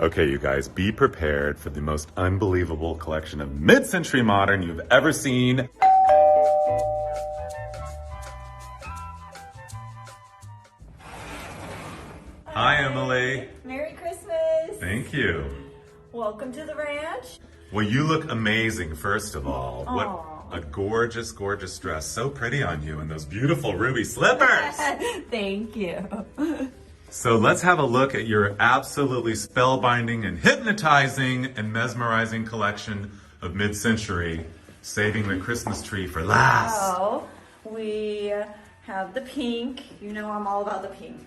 Okay, you guys, be prepared for the most unbelievable collection of mid-century modern you've ever seen. Hi, Emily. Merry Christmas. Thank you. Welcome to the ranch. Well, you look amazing, first of all. Aww. What a gorgeous, gorgeous dress. So pretty on you and those beautiful ruby slippers. Thank you. So let's have a look at your absolutely spellbinding and hypnotizing and mesmerizing collection of mid-century, saving the Christmas tree for last. So, we have the pink. You know I'm all about the pink.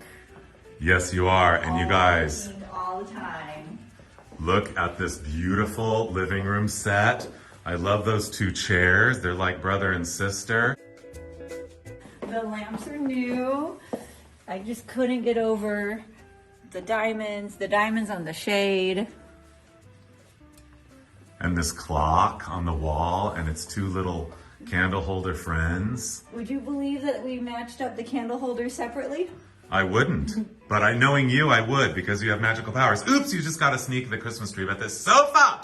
Yes, you are. And you guys, Pink all the time. look at this beautiful living room set. I love those two chairs. They're like brother and sister. The lamps are new. I just couldn't get over the diamonds on the shade. And this clock on the wall and its two little candle holder friends. Would you believe that we matched up the candle holders separately? I wouldn't, but knowing you, I would, because you have magical powers. Oops, you just got to sneak the Christmas tree at this sofa.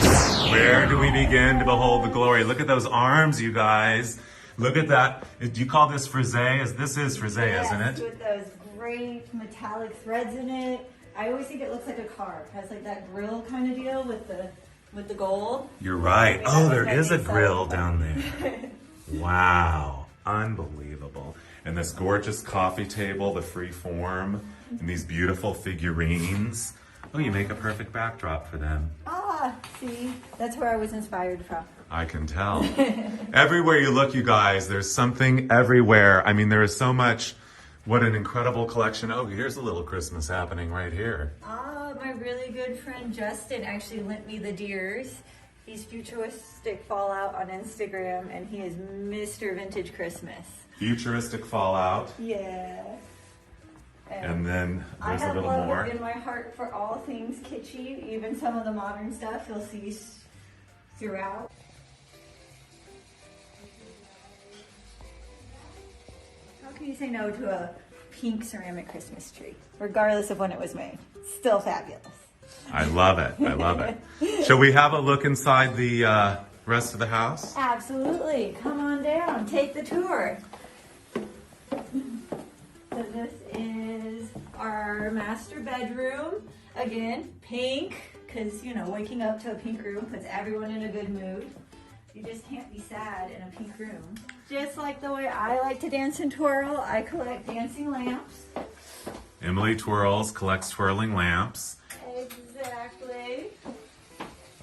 Where do we begin to behold the glory? Look at those arms, you guys. Look at that. Do you call this frisé? This is frisé, Yes, isn't it? with those great metallic threads in it. I always think it looks like a car. It has like that grill kind of deal with the gold. You're right. Yeah, Oh, there that is a makes grill sense. down there. Wow, unbelievable. And this gorgeous coffee table, the free form, and these beautiful figurines. Oh, you make a perfect backdrop for them. Ah, see, that's where I was inspired from. I can tell. Everywhere you look, you guys, there's something everywhere. I mean, there is so much. What an incredible collection. Oh, here's a little Christmas happening right here. Ah, my really good friend Justin actually lent me the deers. He's futuristic Fallout on Instagram, and he is Mr. Vintage Christmas. Futuristic Fallout. Yeah. And then there's I a have little love more. in my heart for all things kitschy, even some of the modern stuff you'll see throughout. How can you say no to a pink ceramic Christmas tree, regardless of when it was made? Still fabulous. I love it. I love it. Shall we have a look inside the rest of the house? Absolutely. Come on down. Take the tour. So this is our master bedroom. Again, pink, because, you know, waking up to a pink room puts everyone in a good mood. You just can't be sad in a pink room. Just like the way I like to dance and twirl, I collect dancing lamps. Emily Twirls collects twirling lamps. Exactly.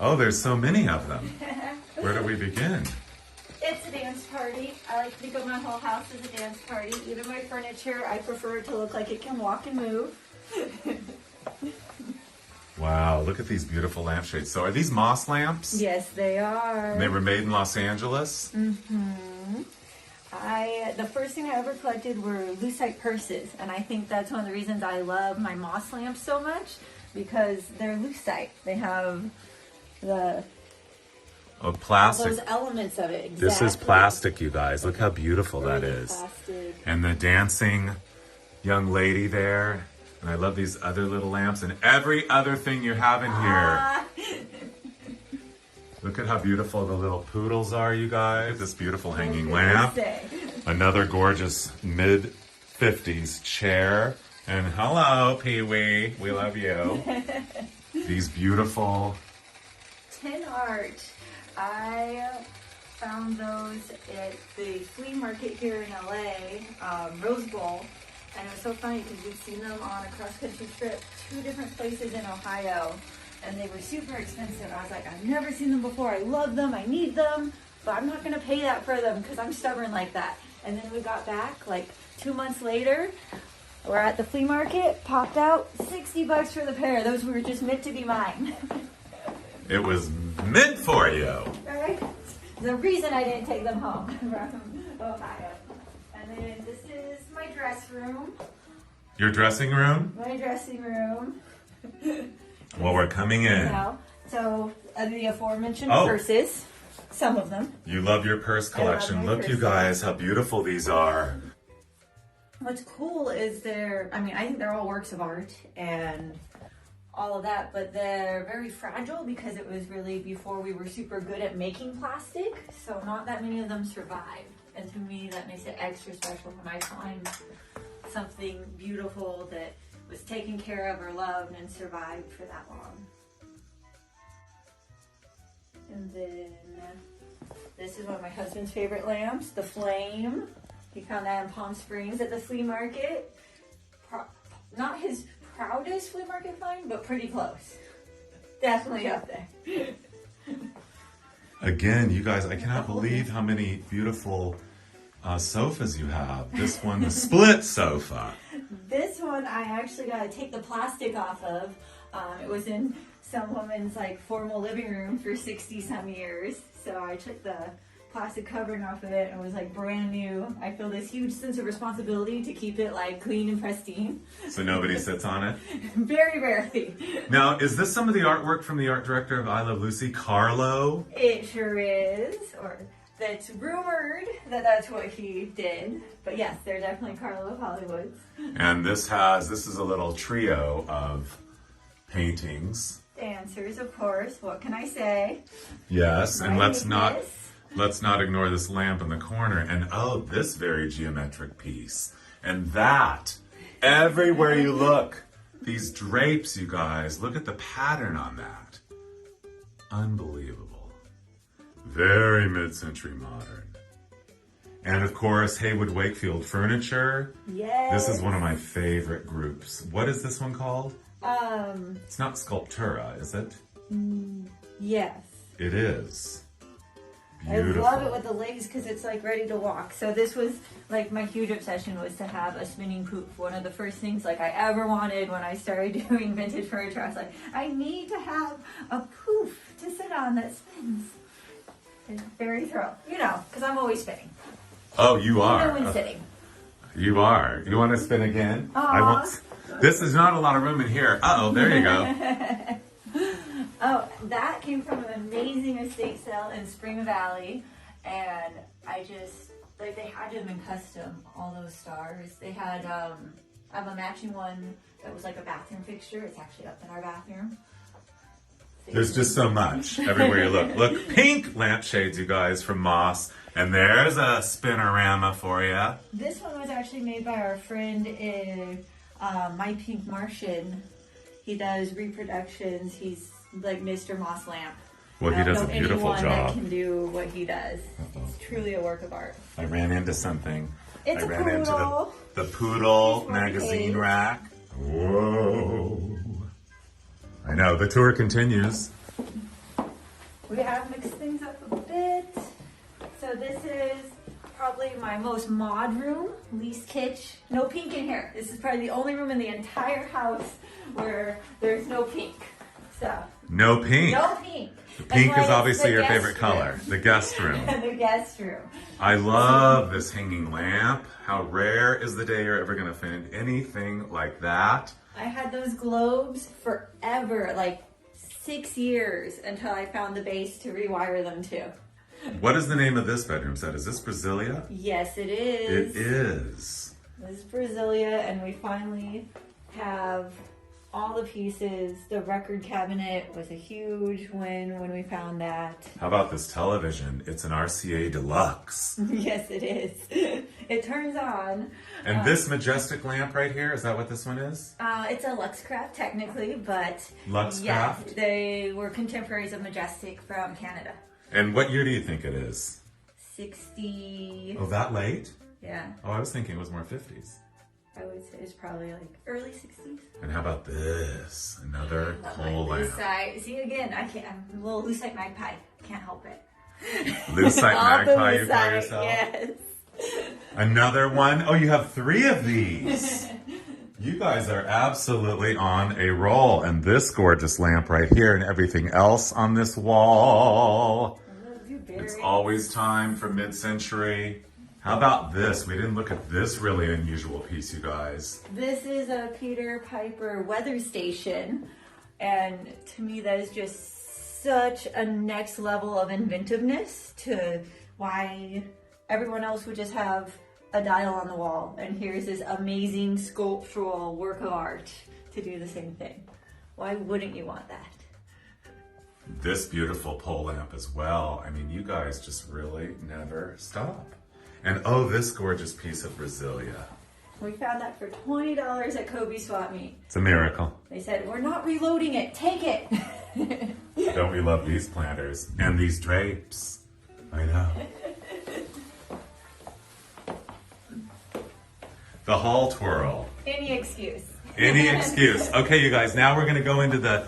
Oh, there's so many of them. Where do we begin? It's a dance party. I like to think of my whole house as a dance party. Even my furniture, I prefer it to look like it can walk and move. Wow, look at these beautiful lampshades. So are these moss lamps? Yes, they are. And they were made in Los Angeles? The first thing I ever collected were lucite purses, and I think that's one of the reasons I love my moss lamps so much, because they're lucite. They have Oh, all plastic. those elements of it. Exactly. This is plastic, you guys. Look how beautiful that Really is. plastic. And the dancing young lady there. And I love these other little lamps and every other thing you have in here. Look at how beautiful the little poodles are, you guys. This beautiful hanging lamp. Another gorgeous mid-50s chair. And hello, Pee-wee. We love you. These beautiful... Tin art. I found those at the flea market here in LA, Rose Bowl. And it was so funny because we'd seen them on a cross-country trip, 2 different places in Ohio. And they were super expensive. I was like, I've never seen them before. I love them. I need them. But I'm not going to pay that for them because I'm stubborn like that. And then we got back like 2 months later. We're at the flea market, popped out, $60 for the pair. Those were just meant to be mine. It was meant for you. Right? The reason I didn't take them home from Ohio. And then this is my dress room. Your dressing room? My dressing room. Well, we're coming in. So, the aforementioned Oh. purses. Some of them. You love your purse collection. my Look, you purses. guys, how beautiful these are. What's cool is I think they're all works of art, and all of that, but they're very fragile because it was really before we were super good at making plastic, so not that many of them survived. And to me, that makes it extra special when I find something beautiful that was taken care of or loved and survived for that long. And then this is one of my husband's favorite lamps, the Flame. He found that in Palm Springs at the flea market. Not his proudest flea market find, but pretty close. Definitely up there. Again, you guys, I cannot believe how many beautiful sofas you have. This one, the split sofa. This one I actually got to take the plastic off of. It was in some woman's like formal living room for 60 some years. So I took the plastic covering off of it and it was like brand new. I feel this huge sense of responsibility to keep it like clean and pristine. So nobody sits on it? Very rarely. Now, is this some of the artwork from the art director of I Love Lucy, Carlo? It sure is. Or that's rumored that that's what he did. But yes, they're definitely Carlo of Hollywood's. And this is a little trio of paintings. Dancers, of course. What can I say? Yes, and My let's not weakness. ignore this lamp in the corner. And oh, this very geometric piece. And that. Everywhere you look. These drapes, you guys. Look at the pattern on that. Unbelievable. Very mid-century modern. And of course, Haywood Wakefield Furniture. Yes. This is one of my favorite groups. What is this one called? It's not Sculptura, is it? Yes. It is. Beautiful. I love it with the legs because it's like ready to walk. So this was like my huge obsession was to have a spinning poop. One of the first things like I ever wanted when I started doing vintage furniture. I was like, I need to have a poof to sit on that spins. It's very thrilled, because I'm always spinning. Oh, you are. Even when sitting. You are. You want to spin again? Aw. I won't. This is not a lot of room in here. Uh-oh, there you go. Oh, that came from an amazing estate sale in Spring Valley, and I just, like, they had them in custom, all those stars. They had, I have a matching one that was like a bathroom fixture. It's actually up in our bathroom. There's just so much everywhere you look. Look, pink lampshades, you guys, from Moss. And there's a spinorama for you. This one was actually made by our friend My Pink Martian. He does reproductions. He's like Mr. Moss Lamp. Well, he does a beautiful anyone job. that can do what he does. Uh-oh. It's truly a work of art. I ran into something. It's I a ran poodle. into the Poodle He's magazine one rack. Whoa. I know, the tour continues. We have mixed things up a bit. So this is probably my most mod room, least kitsch. No pink in here. This is probably the only room in the entire house where there's no pink. So No pink. no pink. Pink is obviously your guest favorite color. The guest room. The guest room. I love this hanging lamp. How rare is the day you're ever going to find anything like that? I had those globes forever, like 6 years until I found the base to rewire them to. What is the name of this bedroom set? Is this Brasilia? Yes, it is. It is. This is Brasilia, and we finally have all the pieces. The record cabinet was a huge win when we found that. How about this television? It's an RCA Deluxe. Yes, it is. It turns on. And this majestic lamp right here, is that what this one is? It's a Luxcraft technically, but Luxcraft? yes, they were contemporaries of Majestic from Canada. And what year do you think it is? 60. Oh, that late? Yeah, Oh, I was thinking it was more 50s. I would say it's probably like early 60s. And how about this? Another coal lamp. Lucite. See, again, I'm a little Lucite magpie. Can't help it. Lucite All the magpie you call Lucite, yourself? Yes. Another one. Oh, you have 3 of these. You guys are absolutely on a roll. And this gorgeous lamp right here and everything else on this wall. It's always time for mid-century. How about this? We didn't look at this really unusual piece, you guys. This is a Peter Piper weather station. And to me, that is just such a next level of inventiveness to why everyone else would just have a dial on the wall. And here's this amazing sculptural work of art to do the same thing. Why wouldn't you want that? This beautiful pole lamp as well. I mean, you guys just really never stop. And oh, this gorgeous piece of Brasilia. We found that for $20 at Kobe Swap Meet. It's a miracle. They said, we're not reloading it, take it. Don't we love these planters? And these drapes. I know. The hall twirl. Any excuse. Any excuse. Okay, you guys, now we're gonna go into the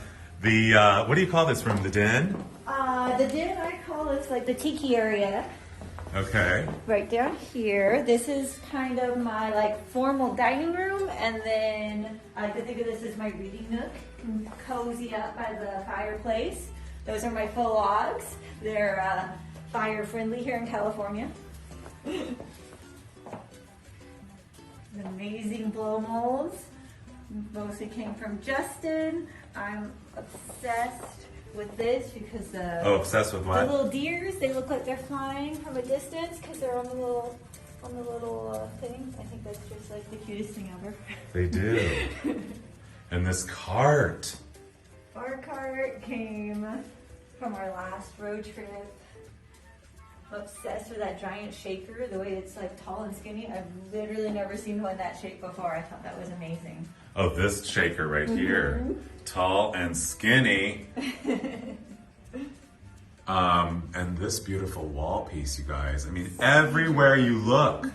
what do you call this room? The den? The den, I call this like the tiki area. Okay. Right down here. This is kind of my like formal dining room, and then I like to think of this as my reading nook. Can cozy up by the fireplace. Those are my faux logs. They're fire friendly here in California. Amazing blow molds. Mostly came from Justin. I'm obsessed with this because obsessed with the what? little deers, they look like they're flying from a distance because they're on the little thing. I think that's just like the cutest thing ever. They do. And this cart. Our cart came from our last road trip. I'm obsessed with that giant shaker, the way it's like tall and skinny. I've literally never seen one that shape before. I thought that was amazing. Oh, this shaker right here. Tall and skinny. And this beautiful wall piece, you guys. I mean, everywhere you look,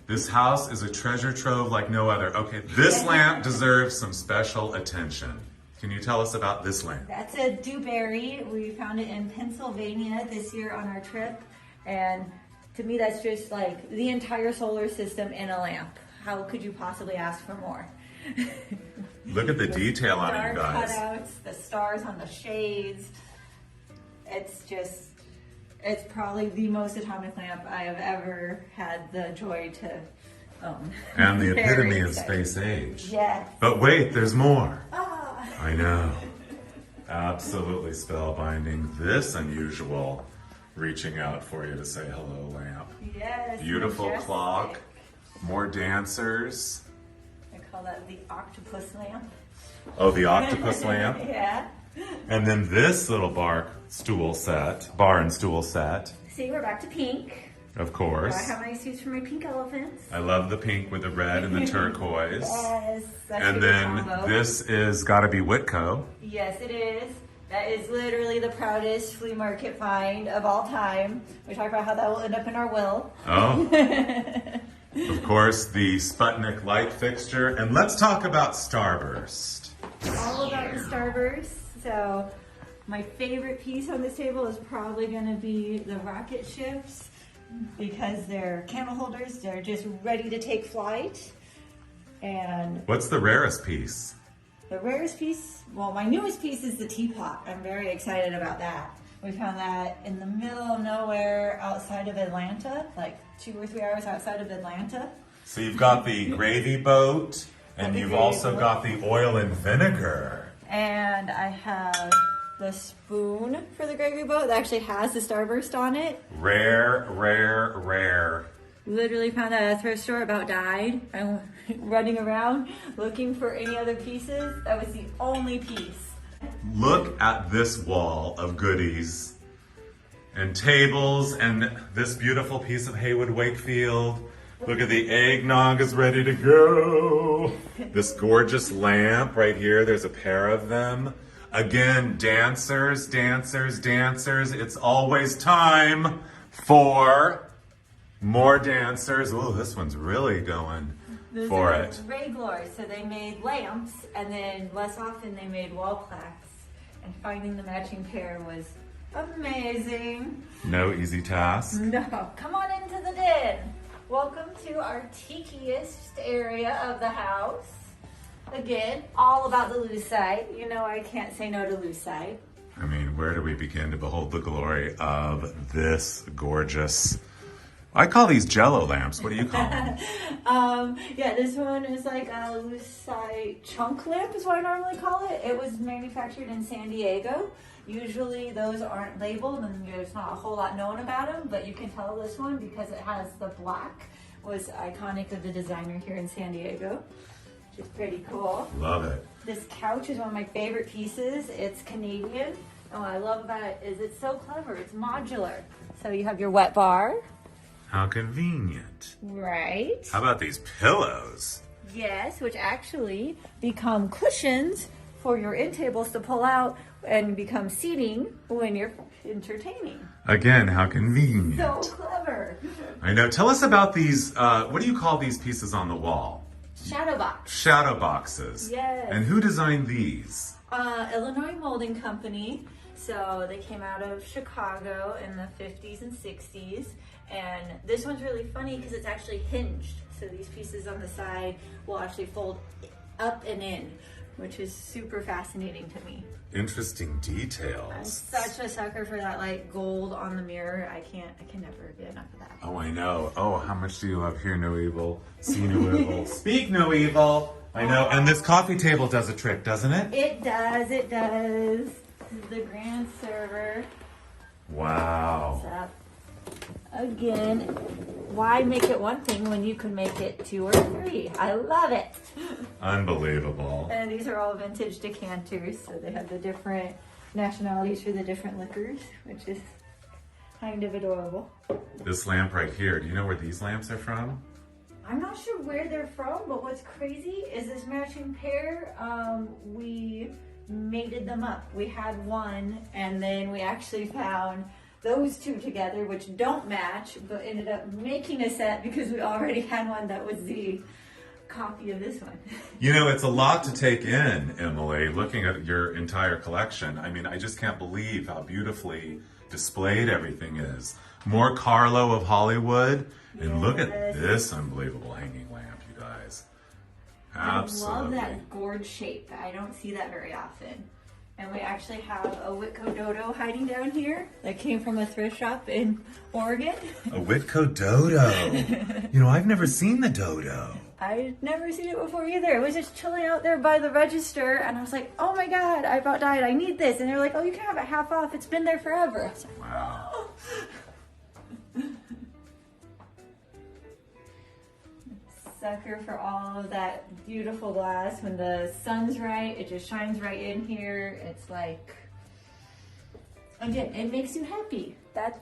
this house is a treasure trove like no other. Okay, this lamp deserves some special attention. Can you tell us about this lamp? That's a dewberry. We found it in Pennsylvania this year on our trip. And to me, that's just like the entire solar system in a lamp. How could you possibly ask for more? Look at the detail on it, you guys. Cutouts, the stars on the shades. It's probably the most atomic lamp I have ever had the joy to own. And the epitome Very of exciting. space age. Yes. But wait, there's more. Ah. I know. Absolutely spellbinding. This unusual reaching out for you to say hello lamp. Yes. Beautiful majestic. clock. More dancers. I call that the octopus lamp. Oh, the octopus lamp. Yeah. And then this little bar and stool set. See, we're back to pink. Of I course. have my suits for my pink elephants. I love the pink with the red and the turquoise. Yes. That's And a good then combo. this is gotta be Whitco. Yes, it is. That is literally the proudest flea market find of all time. We talk about how that will end up in our will. Oh. Of course, the Sputnik light fixture. And let's talk about Starburst. All about the Starburst. So my favorite piece on this table is probably going to be the rocket ships because they're candle holders. They're just ready to take flight. And What's the rarest piece? the rarest piece, well, my newest piece is the teapot. I'm very excited about that. We found that in the middle of nowhere outside of Atlanta, like 2 or 3 hours outside of Atlanta. So you've got the gravy boat, and The you've gravy also boat. got the oil and vinegar. And I have the spoon for the gravy boat that actually has the Starburst on it. Rare, rare, rare. Literally found that at a thrift store, about died. I'm running around looking for any other pieces. That was the only piece. Look at this wall of goodies and tables and this beautiful piece of Haywood Wakefield. Look at the eggnog is ready to go. This gorgeous lamp right here. There's a pair of them. Again, dancers, dancers, dancers. It's always time for more dancers. Oh, this one's really going Those for are it. Ray Glory. So they made lamps, and then less often they made wall plaques. And finding the matching pair was amazing. No easy task. No, come on into the den. Welcome to our tikiest area of the house. Again, all about the lucite. You know I can't say no to lucite. I mean, where do we begin to behold the glory of this gorgeous... I call these Jello lamps. What do you call them? Yeah, this one is like a lucite chunk lamp is what I normally call it. It was manufactured in San Diego. Usually those aren't labeled and there's not a whole lot known about them, but you can tell this one because it has the black, was iconic of the designer here in San Diego, which is pretty cool. Love it. This couch is one of my favorite pieces. It's Canadian. And what I love about it is it's so clever. It's modular. So you have your wet bar. How convenient. Right. How about these pillows? Yes, which actually become cushions for your end tables to pull out and become seating when you're entertaining. Again, how convenient. So clever. I know. Tell us about these, what do you call these pieces on the wall? Shadow box. Shadow boxes. Yes. And who designed these? Illinois Molding Company. So they came out of Chicago in the 50s and 60s. And this one's really funny because it's actually hinged. So these pieces on the side will actually fold up and in, which is super fascinating to me. Interesting details. I'm such a sucker for that like gold on the mirror. I can never get enough of that. Oh, I know. Oh, how much do you love hear no evil, see no evil, speak no evil? I know. And this coffee table does a trick, doesn't it? It does. It does. This is the grand server. Wow. What's up? Again, why make it one thing when you can make it 2 or 3? I love it. Unbelievable. And these are all vintage decanters, so they have the different nationalities for the different liquors, which is kind of adorable. This lamp right here, do you know where these lamps are from? I'm not sure where they're from, but what's crazy is this matching pair, we mated them up. We had one, and then we actually found those two together, which don't match, but ended up making a set because we already had one that was the copy of this one. You know, it's a lot to take in, Emily, looking at your entire collection. I mean, I just can't believe how beautifully displayed everything is. More Carlo of Hollywood, and look at this unbelievable hanging lamp, you guys. Absolutely. I love that gourd shape. I don't see that very often. And we actually have a Whitco Dodo hiding down here that came from a thrift shop in Oregon. A Whitco Dodo. You know, I've never seen the dodo. I'd never seen it before either. It was just chilling out there by the register, and I was like, oh my God, I about died. I need this. And they're like, oh, you can have it half off. It's been there forever. I was like, Wow. Sucker for all of that beautiful glass. When the sun's right, it just shines right in here. It's like, again, it makes you happy. That's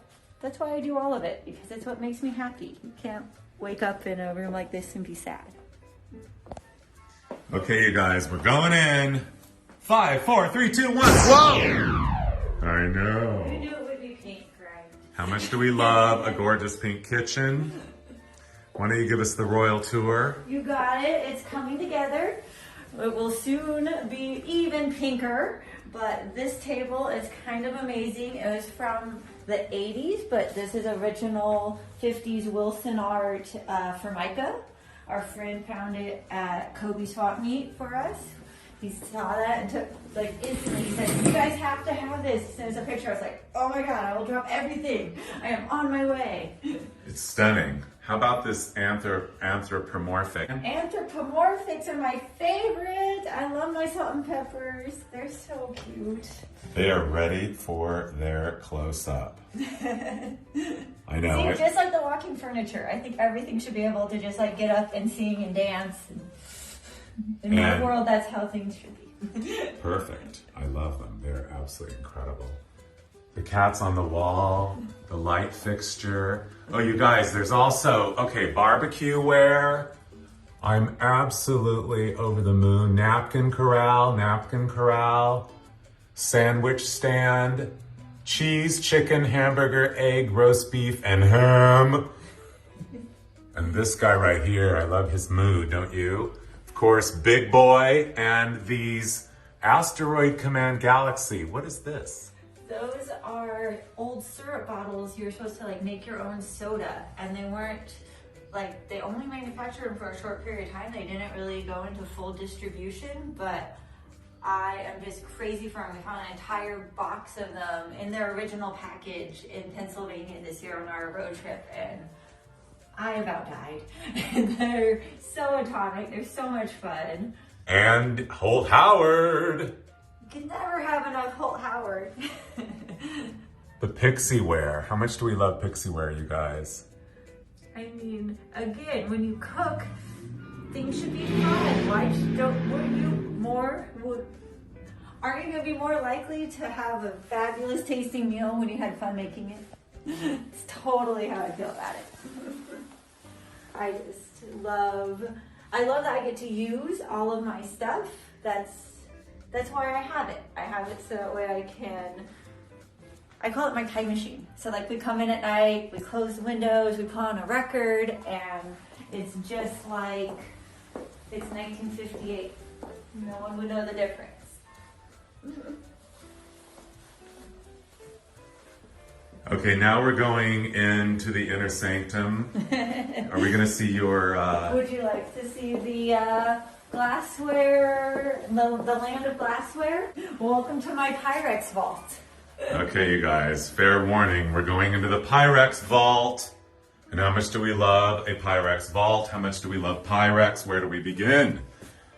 why I do all of it, because it's what makes me happy. You can't wake up in a room like this and be sad. Okay, you guys, we're going in. 5, 4, 3, 2, 1. Whoa! I know. You knew it would be pink, right? How much do we love a gorgeous pink kitchen? Why don't you give us the royal tour? You got it. It's coming together. It will soon be even pinker, but this table is kind of amazing. It was from the 80s, but this is original 50s Wilson art Formica. Our friend found it at Kobe Swap Meet for us. He saw that and took, like, instantly, he said, you guys have to have this. Sent us a picture. I was like, oh my God, I will drop everything. I am on my way. It's stunning. How about this anthropomorphic? Anthropomorphics are my favorite. I love my salt and peppers. They're so cute. They are ready for their close-up. I know. See, just like the walking furniture, I think everything should be able to just like get up and sing and dance. In my world, that's how things should be. Perfect. I love them. They're absolutely incredible. The cat's on the wall, the light fixture. Oh, you guys, there's also, okay, barbecue ware. I'm absolutely over the moon. Napkin corral, sandwich stand, cheese, chicken, hamburger, egg, roast beef, and ham. And this guy right here, I love his mood, don't you? Of course, Big Boy and these Asteroid Command Galaxy. What is this? Those are old syrup bottles. You're supposed to like make your own soda, and they weren't like, they only manufactured them for a short period of time. They didn't really go into full distribution, but I am just crazy for them. We found an entire box of them in their original package in Pennsylvania this year on our road trip, and I about died. They're so atomic. They're so much fun. And Holt Howard. You can never have enough Holt Howard. The Pixie ware. How much do we love Pixie ware, you guys? I mean, again, when you cook, things should be fun. Why don't you aren't you gonna be more likely to have a fabulous tasting meal when you had fun making it? It's totally how I feel about it. I love that I get to use all of my stuff. That's why I have it. I have it so that way I call it my time machine. So like we come in at night, we close the windows, we put on a record, and it's just like it's 1958. No one would know the difference. Okay, now we're going into the Inner Sanctum. Are we going to see your... Would you like to see the glassware, the land of glassware? Welcome to my Pyrex vault. Okay, you guys, fair warning. We're going into the Pyrex vault. And how much do we love a Pyrex vault? How much do we love Pyrex? Where do we begin?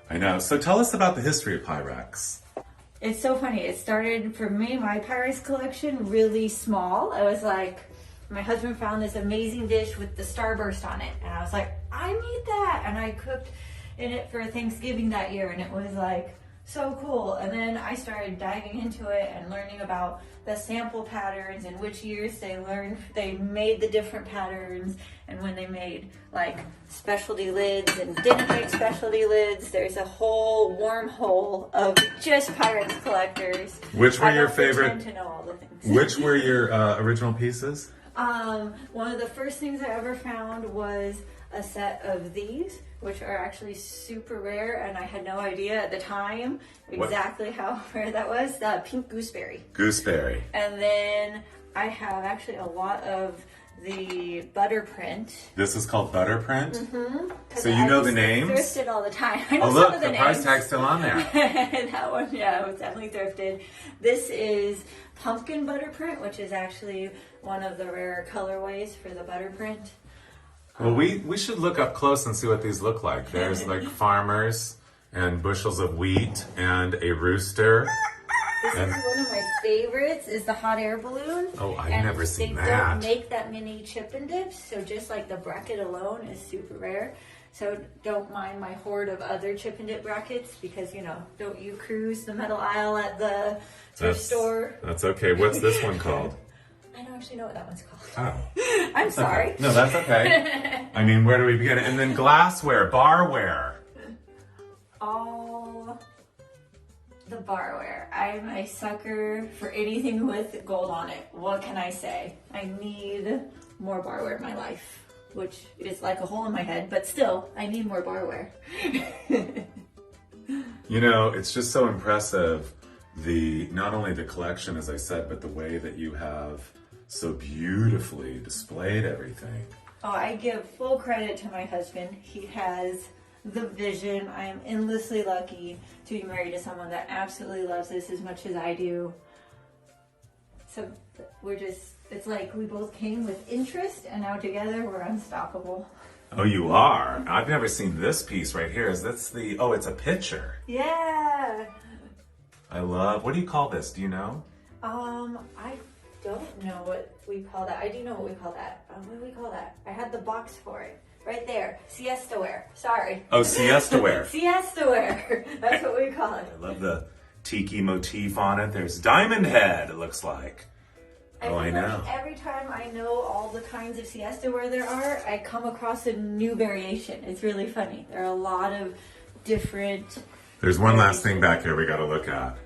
I know. So tell us about the history of Pyrex. It's so funny. It started for me, my Pyrex collection, really small. I was like, my husband found this amazing dish with the starburst on it. And I was like, I need that. And I cooked in it for Thanksgiving that year. And it was like so cool. And then I started diving into it and learning about the sample patterns and which years they made the different patterns, and when they made like specialty lids and didn't make specialty lids. There's a whole wormhole of just Pyrex collectors. Which were I your don't favorite? pretend to know all the things. Which were your original pieces? One of the first things I ever found was a set of these, which are actually super rare, and I had no idea at the time exactly how rare that was. The pink gooseberry. Gooseberry. And then I have actually a lot of the butter print. This is called butter print? Mm-hmm. So you know the names? I thrifted all the time. I know Oh look, some of the the names. price tag's still on there. That one, yeah, it was definitely thrifted. This is pumpkin butter print, which is actually one of the rare colorways for the butter print. Well, we should look up close and see what these look like. There's like farmers and bushels of wheat and a rooster. This is one of my favorites, is the hot air balloon. Oh, I've never seen that. They don't make that many chip and dips, so just like the bracket alone is super rare. So don't mind my hoard of other chip and dip brackets, because, you know, don't you cruise the metal aisle at the thrift store? That's okay. What's this one called? I don't actually know what that one's called. Oh. I'm sorry. Okay. No, that's okay. I mean, where do we begin? And then glassware, barware. All the barware. I'm a sucker for anything with gold on it. What can I say? I need more barware in my life, which is like a hole in my head, but still, I need more barware. You know, it's just so impressive, not only the collection, as I said, but the way that you have so beautifully displayed everything. Oh, I give full credit to my husband. He has the vision. I am endlessly lucky to be married to someone that absolutely loves this as much as I do. So it's like we both came with interest, and now together we're unstoppable. Oh, you are? I've never seen this piece right here. it's a picture. Yeah. What do you call this? Do you know? I don't know what we call that. I do know what we call that. What do we call that? I had the box for it. Right there. Siesta wear. Sorry. Oh, siesta wear. Siesta wear. That's what we call it. I love the tiki motif on it. There's diamond head, it looks like. I know. Every time I know all the kinds of siesta wear there are, I come across a new variation. It's really funny. There are a lot of different... There's one last thing back here we got to look at.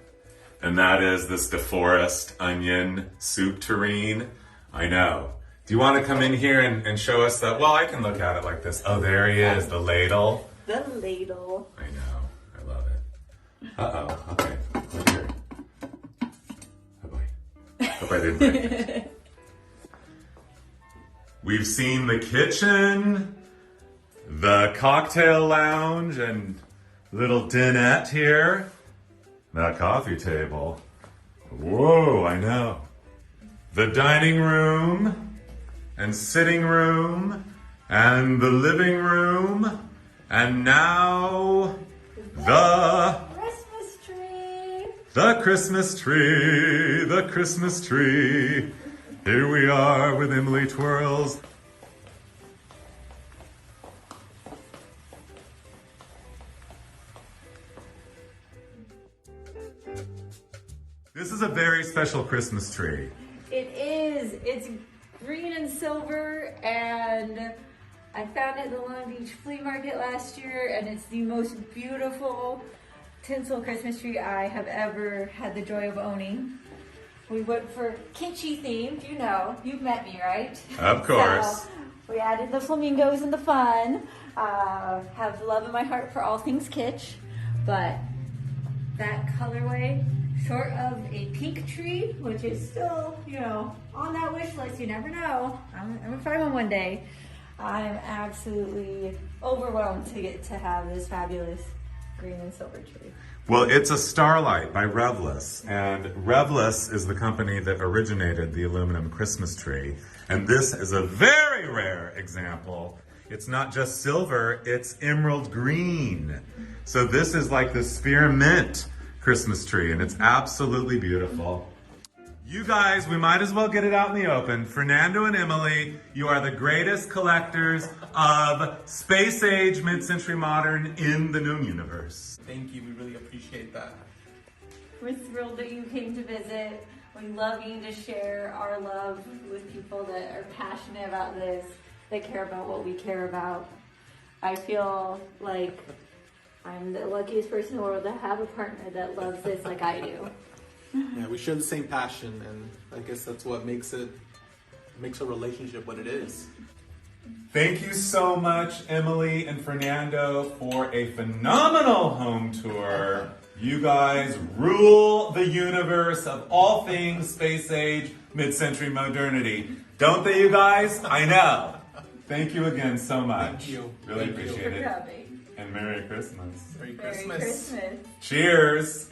And that is this DeForest onion soup terrine. I know. Do you want to come in here and show us that? Well, I can look at it like this. Oh, there he is, the ladle. The ladle. I know. I love it. Uh-oh. Okay. Look here. Oh, boy. Hope I didn't break it. We've seen the kitchen, the cocktail lounge, and little dinette here. That coffee table. Whoa, I know. The dining room, and sitting room, and the living room, and now the Christmas tree. The Christmas tree, the Christmas tree. Here we are with Emily Twirls. is a very special Christmas tree. It is. It's green and silver, and I found it at the Long Beach Flea Market last year, and it's the most beautiful tinsel Christmas tree I have ever had the joy of owning. We went for kitschy themed, you know. You've met me, right? Of course. So we added the flamingos and the fun. Have love in my heart for all things kitsch, but that colorway, short of a pink tree, which is still, you know, on that wish list, you never know. I'm gonna find one one day. I'm absolutely overwhelmed to get to have this fabulous green and silver tree. Well, it's a Starlight by Revless, and Revless is the company that originated the aluminum Christmas tree. And this is a very rare example. It's not just silver, it's emerald green. So this is like the spearmint Christmas tree, and it's absolutely beautiful. You guys, we might as well get it out in the open. Fernando and Emily, you are the greatest collectors of space age, mid-century modern in the known universe. Thank you, we really appreciate that. We're thrilled that you came to visit. We love getting to share our love with people that are passionate about this, that care about what we care about. I feel like I'm the luckiest person in the world to have a partner that loves this like I do. Yeah, we share the same passion, and I guess that's what makes a relationship what it is. Thank you so much, Emily and Fernando, for a phenomenal home tour. You guys rule the universe of all things space age, mid-century modernity. Don't they, you guys? I know. Thank you again so much. Thank you. Really Thank you. appreciate For it. coming. And Merry Christmas. Merry Merry Christmas. Christmas. Cheers.